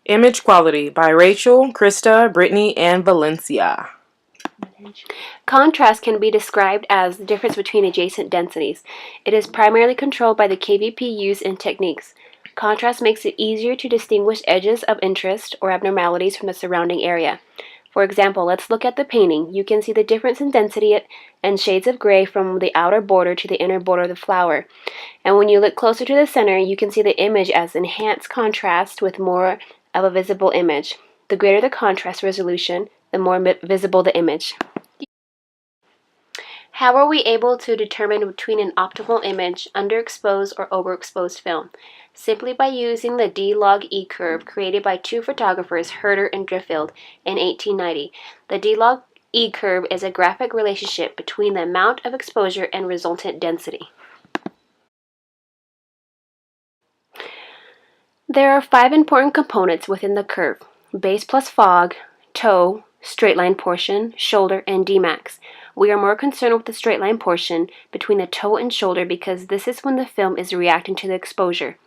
Image Quality by Rachel, Krista, Brittany, and Valencia. Contrast can be described as the difference between adjacent densities. It is primarily controlled by the KVP used in techniques. Contrast makes it easier to distinguish edges of interest or abnormalities from the surrounding area. For example, let's look at the painting. You can see the difference in density and shades of gray from the outer border to the inner border of the flower. And when you look closer to the center, you can see the image as enhanced contrast with more of a visible image. The greater the contrast resolution, the more visible the image. How are we able to determine between an optimal image, underexposed or overexposed film? Simply by using the D-log-E curve created by two photographers, Herder and Driffield, in 1890. The D-log-E curve is a graphic relationship between the amount of exposure and resultant density. There are 5 important components within the curve: base plus fog, toe, straight line portion, shoulder, and Dmax. We are more concerned with the straight line portion between the toe and shoulder because this is when the film is reacting to the exposure.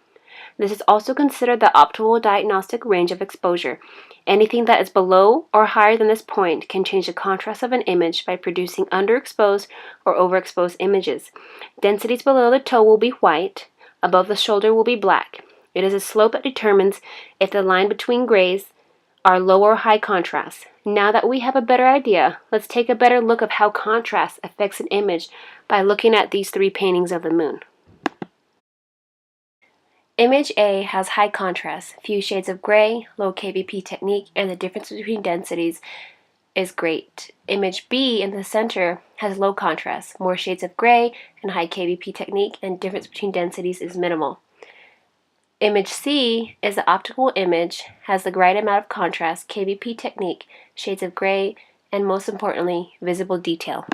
This is also considered the optimal diagnostic range of exposure. Anything that is below or higher than this point can change the contrast of an image by producing underexposed or overexposed images. Densities below the toe will be white, above the shoulder will be black. It is a slope that determines if the line between grays are low or high contrast. Now that we have a better idea, let's take a better look of how contrast affects an image by looking at these 3 paintings of the moon. Image A has high contrast, few shades of gray, low KVP technique, and the difference between densities is great. Image B in the center has low contrast, more shades of gray, and high KVP technique, and difference between densities is minimal. Image C is the optical image, has the right amount of contrast, KVP technique, shades of gray, and most importantly, visible detail.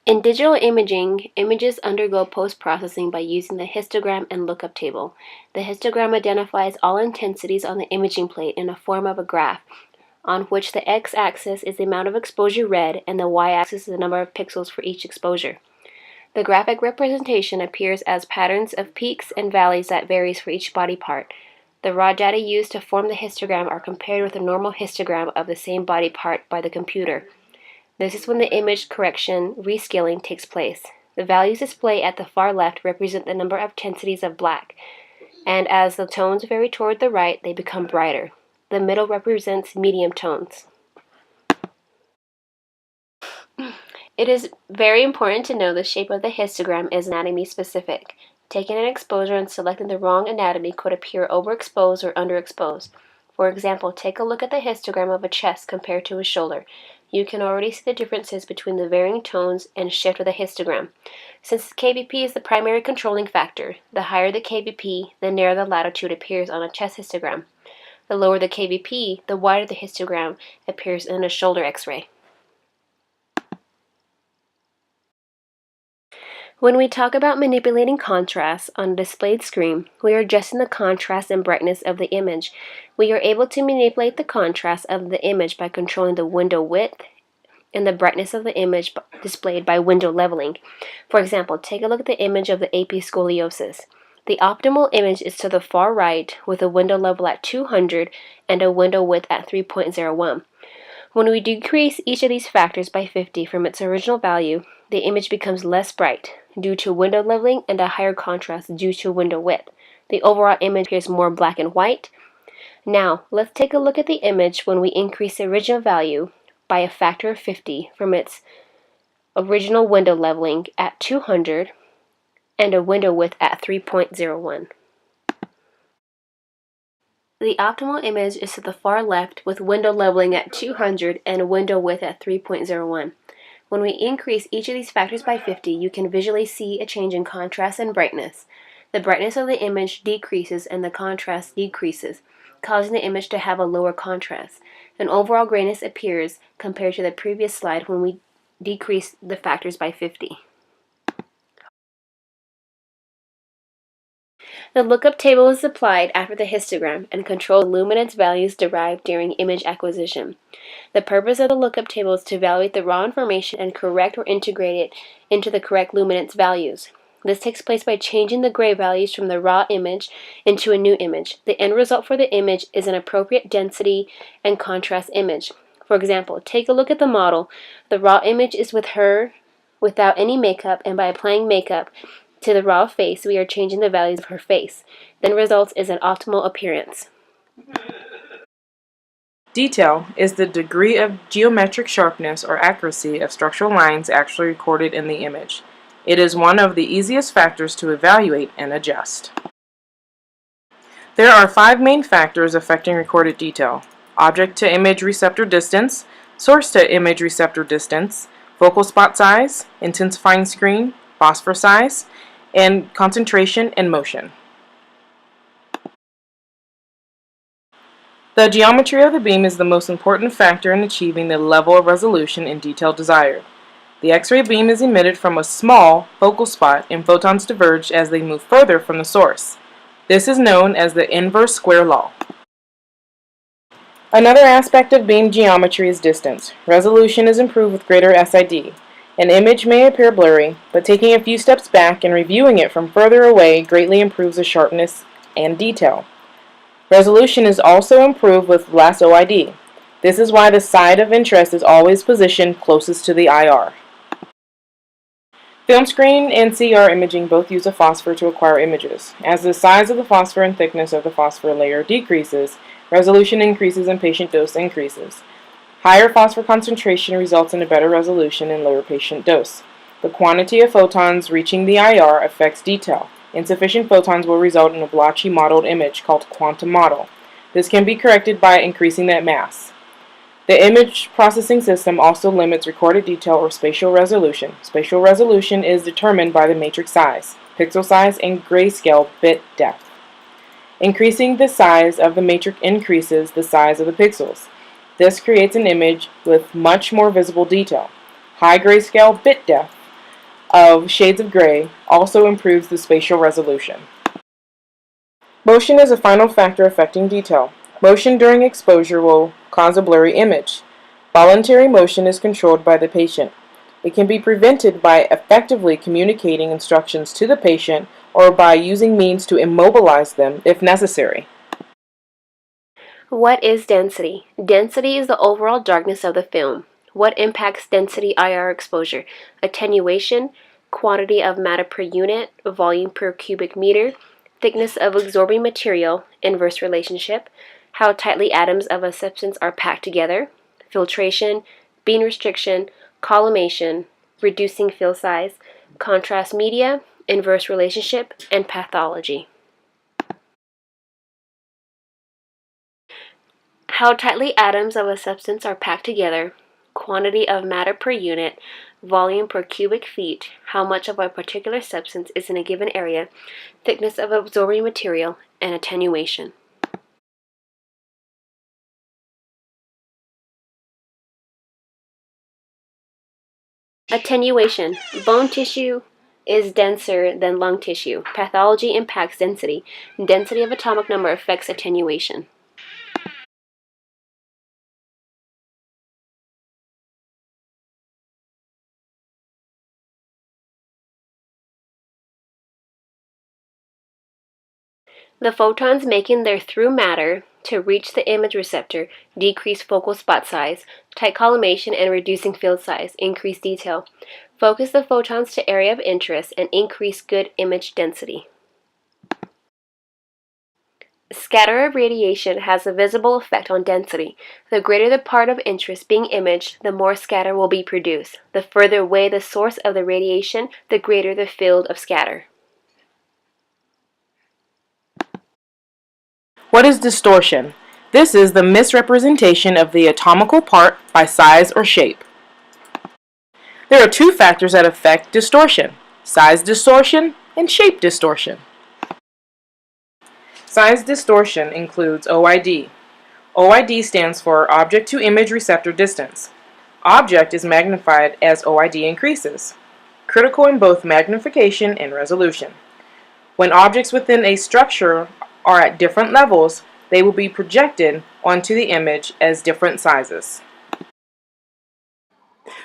In digital imaging, images undergo post-processing by using the histogram and lookup table. The histogram identifies all intensities on the imaging plate in the form of a graph, on which the x-axis is the amount of exposure read and the y-axis is the number of pixels for each exposure. The graphic representation appears as patterns of peaks and valleys that varies for each body part. The raw data used to form the histogram are compared with a normal histogram of the same body part by the computer. This is when the image correction rescaling takes place. The values displayed at the far left represent the number of intensities of black, and as the tones vary toward the right, they become brighter. The middle represents medium tones. It is very important to know the shape of the histogram is anatomy specific. Taking an exposure and selecting the wrong anatomy could appear overexposed or underexposed. For example, take a look at the histogram of a chest compared to a shoulder. You can already see the differences between the varying tones and shift of the histogram. Since KVP is the primary controlling factor, the higher the KVP, the narrower the latitude appears on a chest histogram. The lower the KVP, the wider the histogram appears in a shoulder X-ray. When we talk about manipulating contrast on a displayed screen, we are adjusting the contrast and brightness of the image. We are able to manipulate the contrast of the image by controlling the window width and the brightness of the image displayed by window leveling. For example, take a look at the image of the AP scoliosis. The optimal image is to the far right with a window level at 200 and a window width at 3.01. When we decrease each of these factors by 50 from its original value, the image becomes less bright due to window leveling and a higher contrast due to window width. The overall image appears more black and white. Now, let's take a look at the image when we increase the original value by a factor of 50 from its original window leveling at 200 and a window width at 3.01. The optimal image is to the far left with window leveling at 200 and a window width at 3.01. When we increase each of these factors by 50, you can visually see a change in contrast and brightness. The brightness of the image decreases and the contrast decreases, causing the image to have a lower contrast. An overall grayness appears compared to the previous slide when we decrease the factors by 50. The lookup table is applied after the histogram and controls the luminance values derived during image acquisition. The purpose of the lookup table is to evaluate the raw information and correct or integrate it into the correct luminance values. This takes place by changing the gray values from the raw image into a new image. The end result for the image is an appropriate density and contrast image. For example, take a look at the model. The raw image is with her without any makeup, and by applying makeup to the raw face, we are changing the values of her face. Then results is an optimal appearance. Detail is the degree of geometric sharpness or accuracy of structural lines actually recorded in the image. It is one of the easiest factors to evaluate and adjust. There are 5 main factors affecting recorded detail: object to image receptor distance, source to image receptor distance, focal spot size, intensifying screen, phosphor size, and concentration and motion. The geometry of the beam is the most important factor in achieving the level of resolution and detail desired. The X-ray beam is emitted from a small focal spot, and photons diverge as they move further from the source. This is known as the inverse square law. Another aspect of beam geometry is distance. Resolution is improved with greater SID. An image may appear blurry, but taking a few steps back and reviewing it from further away greatly improves the sharpness and detail. Resolution is also improved with less OID. This is why the side of interest is always positioned closest to the IR. Film screen and CR imaging both use a phosphor to acquire images. As the size of the phosphor and thickness of the phosphor layer decreases, resolution increases and patient dose increases. Higher phosphor concentration results in a better resolution and lower patient dose. The quantity of photons reaching the IR affects detail. Insufficient photons will result in a blotchy mottled image called quantum mottle. This can be corrected by increasing that mass. The image processing system also limits recorded detail or spatial resolution. Spatial resolution is determined by the matrix size, pixel size, and grayscale bit depth. Increasing the size of the matrix increases the size of the pixels. This creates an image with much more visible detail. High grayscale bit depth of shades of gray also improves the spatial resolution. Motion is a final factor affecting detail. Motion during exposure will cause a blurry image. Voluntary motion is controlled by the patient. It can be prevented by effectively communicating instructions to the patient or by using means to immobilize them if necessary. What is density? Density is the overall darkness of the film. What impacts density IR exposure? Attenuation, quantity of matter per unit, volume per cubic meter, thickness of absorbing material, inverse relationship, how tightly atoms of a substance are packed together, filtration, beam restriction, collimation, reducing field size, contrast media, inverse relationship, and pathology. How tightly atoms of a substance are packed together, quantity of matter per unit, volume per cubic feet, how much of a particular substance is in a given area, thickness of absorbing material, and attenuation. Attenuation. Bone tissue is denser than lung tissue. Pathology impacts density. Density of atomic number affects attenuation. The photons making their through matter to reach the image receptor decrease focal spot size, tight collimation, and reducing field size, increase detail. Focus the photons to area of interest and increase good image density. Scatter of radiation has a visible effect on density. The greater the part of interest being imaged, the more scatter will be produced. The further away the source of the radiation, the greater the field of scatter. What is distortion? This is the misrepresentation of the atomical part by size or shape. There are 2 factors that affect distortion: size distortion and shape distortion. Size distortion includes OID. OID stands for object to image receptor distance. Object is magnified as OID increases, critical in both magnification and resolution. When objects within a structure are at different levels, they will be projected onto the image as different sizes.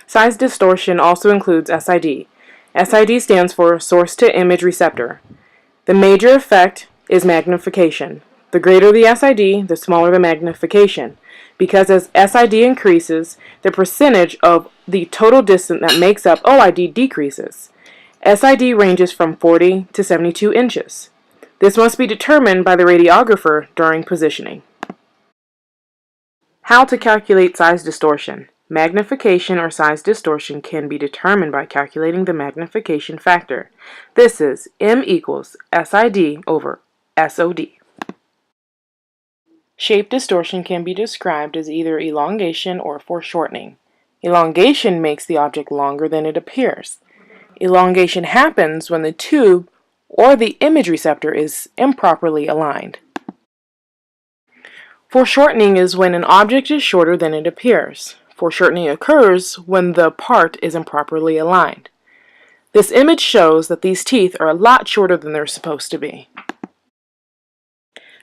Size distortion also includes SID. SID stands for source to image receptor. The major effect is magnification. The greater the SID, the smaller the magnification, because as SID increases, the percentage of the total distance that makes up OID decreases. SID ranges from 40 to 72 inches. This must be determined by the radiographer during positioning. How to calculate size distortion. Magnification or size distortion can be determined by calculating the magnification factor. This is M equals SID over SOD. Shape distortion can be described as either elongation or foreshortening. Elongation makes the object longer than it appears. Elongation happens when the tube or the image receptor is improperly aligned. Foreshortening is when an object is shorter than it appears. Foreshortening occurs when the part is improperly aligned. This image shows that these teeth are a lot shorter than they're supposed to be.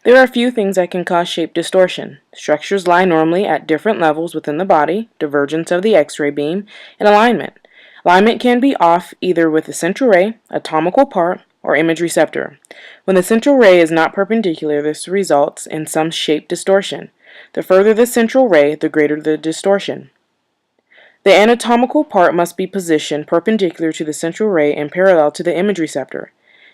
There are a few things that can cause shape distortion. Structures lie normally at different levels within the body, divergence of the X-ray beam, and alignment. Alignment can be off either with the central ray, atomical part, or image receptor. When the central ray is not perpendicular, this results in some shape distortion. The further the central ray, the greater the distortion. The anatomical part must be positioned perpendicular to the central ray and parallel to the image receptor.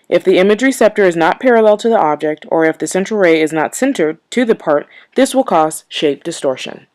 If the image receptor is not parallel to the object, or if the central ray is not centered to the part, this will cause shape distortion.